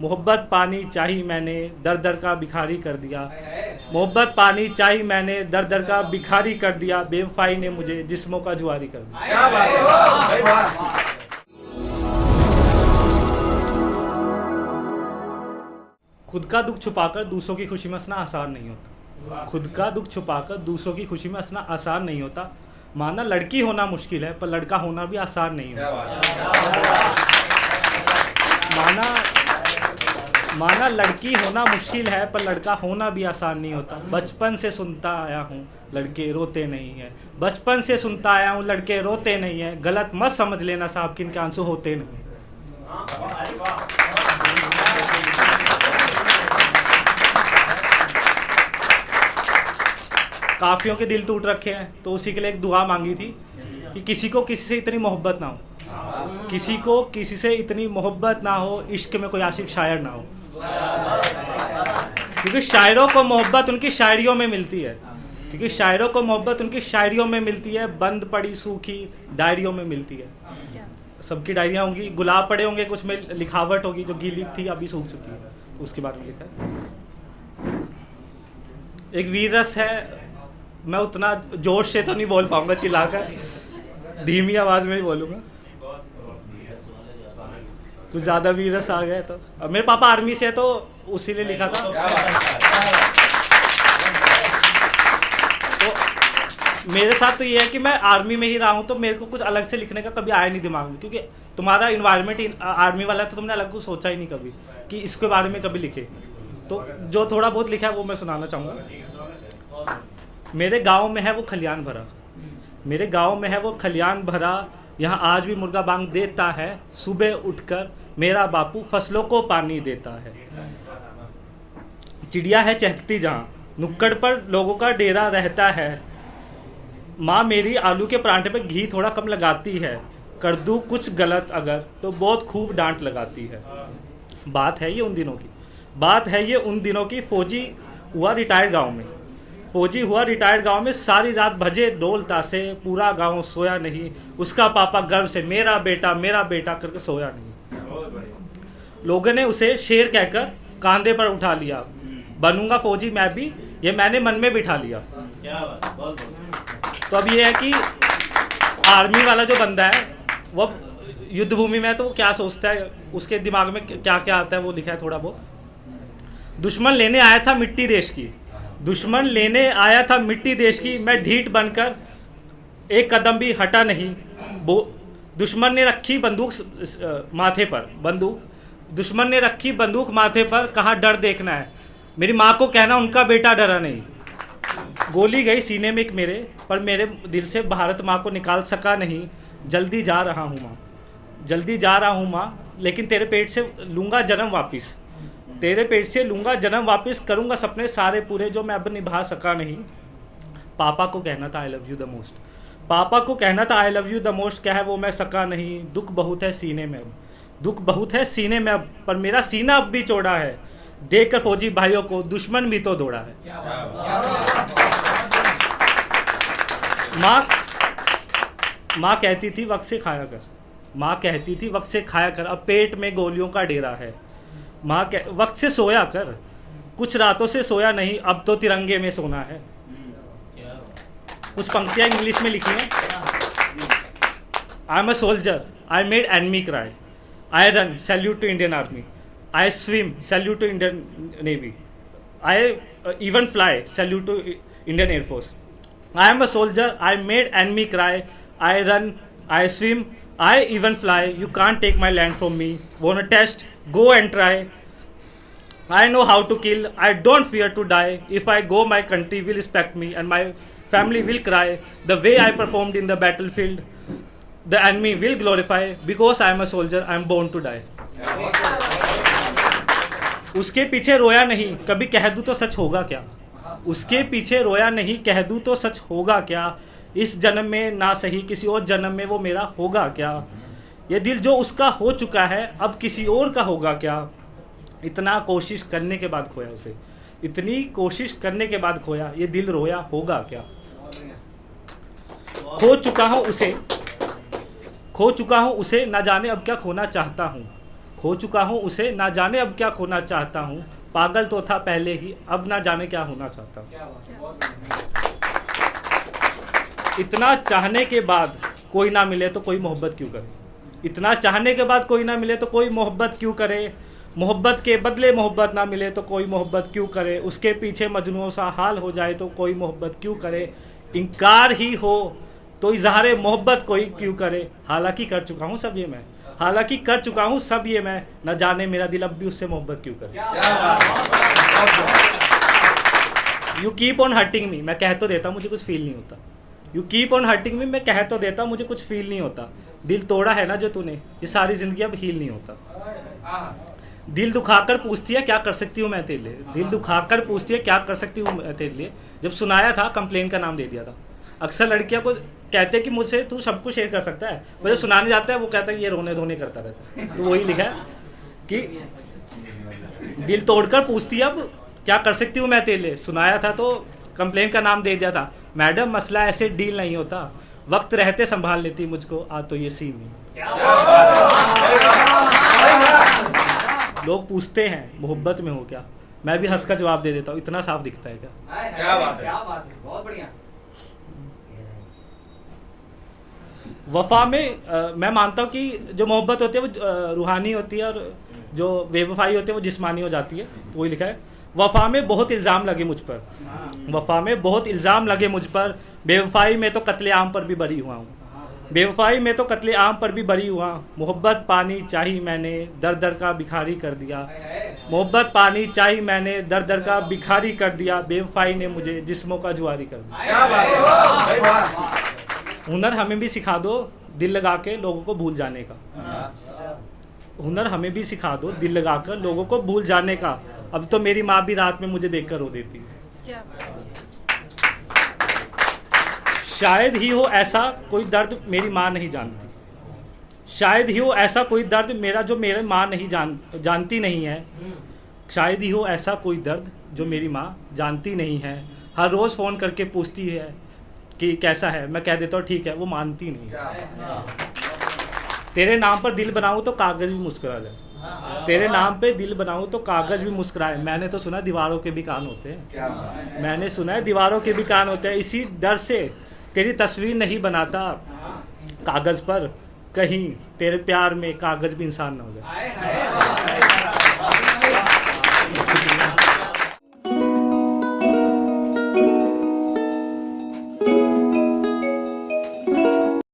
मोहब्बत पानी चाही मैंने, दर दर का भिखारी कर दिया। मोहब्बत पानी चाही मैंने, दर दर का भिखारी कर दिया। बेवफाई ने मुझे जिस्मों का जुआरी कर दिया। क्या बात है, भाई वाह। खुद का दुख छुपाकर दूसरों की खुशी में हंसना आसान नहीं होता। खुद का दुख छुपाकर दूसरों की खुशी में हंसना आसान नहीं होता। माना लड़की होना मुश्किल है, पर लड़का होना भी आसान नहीं क्या होता। बात माना लड़की होना मुश्किल है, पर लड़का होना भी आसान नहीं होता। बचपन से सुनता आया हूँ लड़के रोते नहीं हैं। बचपन से सुनता आया हूँ लड़के रोते नहीं हैं। गलत मत समझ लेना साहब कि इनके आंसू होते नहीं। काफियों के दिल टूट रखे हैं, तो उसी के लिए एक दुआ मांगी थी कि किसी को किसी से इतनी मोहब्बत ना हो, किसी को किसी से इतनी मोहब्बत ना हो, इश्क में कोई आशिक शायर ना हो। क्योंकि शायरों को मोहब्बत उनकी शायरियों में मिलती है, क्योंकि शायरों को मोहब्बत उनकी शायरियों में मिलती है। बंद पड़ी सूखी डायरियों में मिलती है। सबकी डायरियाँ होंगी, गुलाब पड़े होंगे, कुछ में लिखावट होगी जो गीली थी अभी सूख चुकी है, उसके बारे में लिखा है। एक वीर रस है, मैं उतना जोश से तो नहीं बोल पाऊंगा, चिल्लाकर धीमी आवाज में ही बोलूंगा। कुछ ज्यादा वीर रस आ गया तो अब मेरे पापा आर्मी से है तो उसी लिए लिखा था। तो मेरे साथ तो ये है कि मैं आर्मी में ही रहा हूँ, तो मेरे को कुछ अलग से लिखने का कभी आया नहीं दिमाग में, क्योंकि तुम्हारा इन्वायरमेंट आर्मी वाला है, तो तुमने अलग कुछ सोचा ही नहीं कभी कि इसके बारे में कभी लिखे। तो जो थोड़ा बहुत लिखा है वो मैं सुनाना चाहूँगा। मेरे गांव में है वो खलियान भरा, मेरे गांव में है वो खलियान भरा, यहाँ आज भी मुर्गा बांग देता है। सुबह उठकर मेरा बापू फसलों को पानी देता है। चिड़िया है चहकती जहाँ, नुक्कड़ पर लोगों का डेरा रहता है। माँ मेरी आलू के परांठे पे घी थोड़ा कम लगाती है। कर दूँ कुछ गलत अगर तो बहुत खूब डांट लगाती है। बात है ये उन दिनों की, बात है ये उन दिनों की। फौजी हुआ रिटायर्ड गांव में, फौजी हुआ रिटायर्ड गांव में। सारी रात भजे ढोल तासे, पूरा गांव सोया नहीं। उसका पापा गर्व से मेरा बेटा करके सोया नहीं। लोगों ने उसे शेर कहकर कांधे पर उठा लिया। बनूंगा फौजी मैं भी, ये मैंने मन में बिठा लिया। तो अब ये है कि आर्मी वाला जो बंदा है वो युद्ध भूमि में, तो क्या सोचता है, उसके दिमाग में क्या क्या आता है वो लिखा है थोड़ा बहुत। दुश्मन लेने आया था मिट्टी देश की, दुश्मन लेने आया था मिट्टी देश की। मैं ढीठ बनकर एक कदम भी हटा नहीं। दुश्मन ने रखी बंदूक माथे पर, दुश्मन ने रखी बंदूक माथे पर। कहा डर देखना है, मेरी माँ को कहना उनका बेटा डरा नहीं। गोली गई सीने में एक मेरे, पर मेरे दिल से भारत माँ को निकाल सका नहीं। जल्दी जा रहा हूँ माँ, जल्दी जा रहा हूँ माँ, लेकिन तेरे पेट से लूँगा जन्म वापिस। तेरे पेट से लूँगा जन्म वापस, करूँगा सपने सारे पूरे जो मैं अब निभा सका नहीं। पापा को कहना था I love you the most, पापा को कहना था I love you the most. क्या है वो मैं सका नहीं। दुख बहुत है सीने में अब, दुख बहुत है सीने में अब, पर मेरा सीना अब भी चौड़ा है। देखकर फौजी भाइयों को दुश्मन भी तो दौड़ा है। माँ कहती थी वक्त से खाया कर, माँ कहती थी वक्त से खाया कर। अब पेट में गोलियों का डेरा है। माँ वक्त से सोया कर, कुछ रातों से सोया नहीं, अब तो तिरंगे में सोना है। कुछ पंक्तियाँ इंग्लिश में लिखी हैं। I am a soldier, I made enemy cry, I run salute to Indian army, I swim salute to Indian navy, I even fly salute to Indian air force. I am a soldier, I made enemy cry, I run, I swim, I even fly, you can't take my land from me. Wanna test? Go and try. I know how to kill, I don't fear to die. If I go, my country will respect me and my family will cry. The way I performed in the battlefield, the enemy will glorify. Because I am a soldier, I am born to die. उसके पीछे रोया नहीं, कभी कह दूँ तो सच होगा क्या। उसके पीछे रोया नहीं, कह दूँ तो सच होगा क्या। इस जन्म में ना सही किसी और जन्म में वो मेरा होगा क्या। ये दिल जो उसका हो चुका है अब किसी और का होगा क्या। इतना कोशिश करने के बाद खोया उसे, इतनी कोशिश करने के बाद खोया, ये दिल रोया होगा क्या। खो चुका हूँ उसे, खो चुका हूँ उसे, ना जाने अब क्या खोना चाहता हूँ। खो चुका हूँ उसे, ना जाने अब क्या खोना चाहता हूँ। पागल तो था पहले ही, अब ना जाने क्या होना चाहता हूँ। इतना चाहने के बाद कोई ना मिले तो कोई मोहब्बत क्यों करे। इतना चाहने के बाद कोई ना मिले तो कोई मोहब्बत क्यों करे। मोहब्बत के बदले मोहब्बत ना मिले तो कोई मोहब्बत क्यों करे। उसके पीछे मजनू सा हाल हो जाए तो कोई मोहब्बत क्यों करे। इनकार ही हो तो इजहार मोहब्बत कोई क्यों करे। हालांकि कर चुका हूँ सब ये मैं, हालांकि कर चुका हूँ सब ये मैं, न जाने मेरा दिल अब भी उससे मोहब्बत क्यों करे। You keep on hurting me, मैं कह तो देता मुझे कुछ फील नहीं होता। You keep on hurting me, मैं कह तो देता मुझे कुछ फील नहीं होता। दिल तोड़ा है ना जो तूने, ये सारी जिंदगी अब हील नहीं होता। दिल दुखाकर पूछती है क्या कर सकती हूँ मैं तेरे लिए। दिल दुखाकर पूछती है क्या कर सकती हूँ मैं तेरे लिए। जब सुनाया था कंप्लेन का नाम दे दिया था। अक्सर लड़कियां को कहते हैं कि मुझसे तू सब कुछ शेयर कर सकता है, पर जब सुनाने जाता है वो कहता है कि ये रोने धोने करता रहता है। तो वही लिखा है कि दिल तोड़कर पूछती है अब क्या कर सकती हूँ मैं तेरे लिए। सुनाया था तो कंप्लेन का नाम दे दिया था। मैडम मसला ऐसे डील नहीं होता, वक्त रहते संभाल लेती मुझको, आज तो ये सीन नहीं। लोग पूछते हैं मोहब्बत में हो क्या, मैं भी हंस कर जवाब दे देता हूँ, इतना साफ दिखता है क्या। क्या बात है, क्या बात है, बहुत बढ़िया। वफा में मैं मानता हूँ कि जो मोहब्बत होती है वो रूहानी होती है और जो बेवफाई होती है वो जिस्मानी हो जाती है। वही लिखा है वफा में बहुत इल्ज़ाम लगे मुझ पर, वफा में बहुत इल्ज़ाम लगे मुझ पर, बेवफाई में तो कत्लेआम पर भी बरी हुआ हूँ। बेवफाई में तो कत्लेआम पर भी बरी हुआ। मोहब्बत पानी चाही मैंने, दर दर का भिखारी कर दिया। मोहब्बत पानी चाही मैंने, दर दर का भिखारी कर दिया। बेवफाई ने मुझे जिस्मों का जुआरी कर दिया। क्या बात है, भाई वाह। हुनर हमें भी सिखा दो दिल लगा के लोगों को भूल जाने का। हुनर हमें भी सिखा दो दिल लगाकर लोगों को भूल जाने का। अब तो मेरी माँ भी रात में मुझे देखकर रो देती है। शायद ही हो ऐसा कोई दर्द मेरी माँ नहीं जानती। शायद ही हो ऐसा कोई दर्द मेरा जो मेरी माँ नहीं जानती नहीं है। शायद ही हो ऐसा कोई दर्द जो मेरी माँ जानती नहीं है। हर रोज़ फ़ोन करके पूछती है कि कैसा है, मैं कह देता हूँ ठीक है, वो मानती नहीं है। तेरे नाम पर दिल बनाऊँ तो कागज़ भी मुस्कुरा जाए। तेरे नाम पे दिल बनाऊँ तो कागज़ भी मुस्कुराए। मैंने तो सुना दीवारों के भी कान होते हैं। मैंने सुना है दीवारों के भी कान होते हैं। इसी डर से तेरी तस्वीर नहीं बनाता कागज़ पर, कहीं तेरे प्यार में कागज़ भी इंसान ना हो जाए।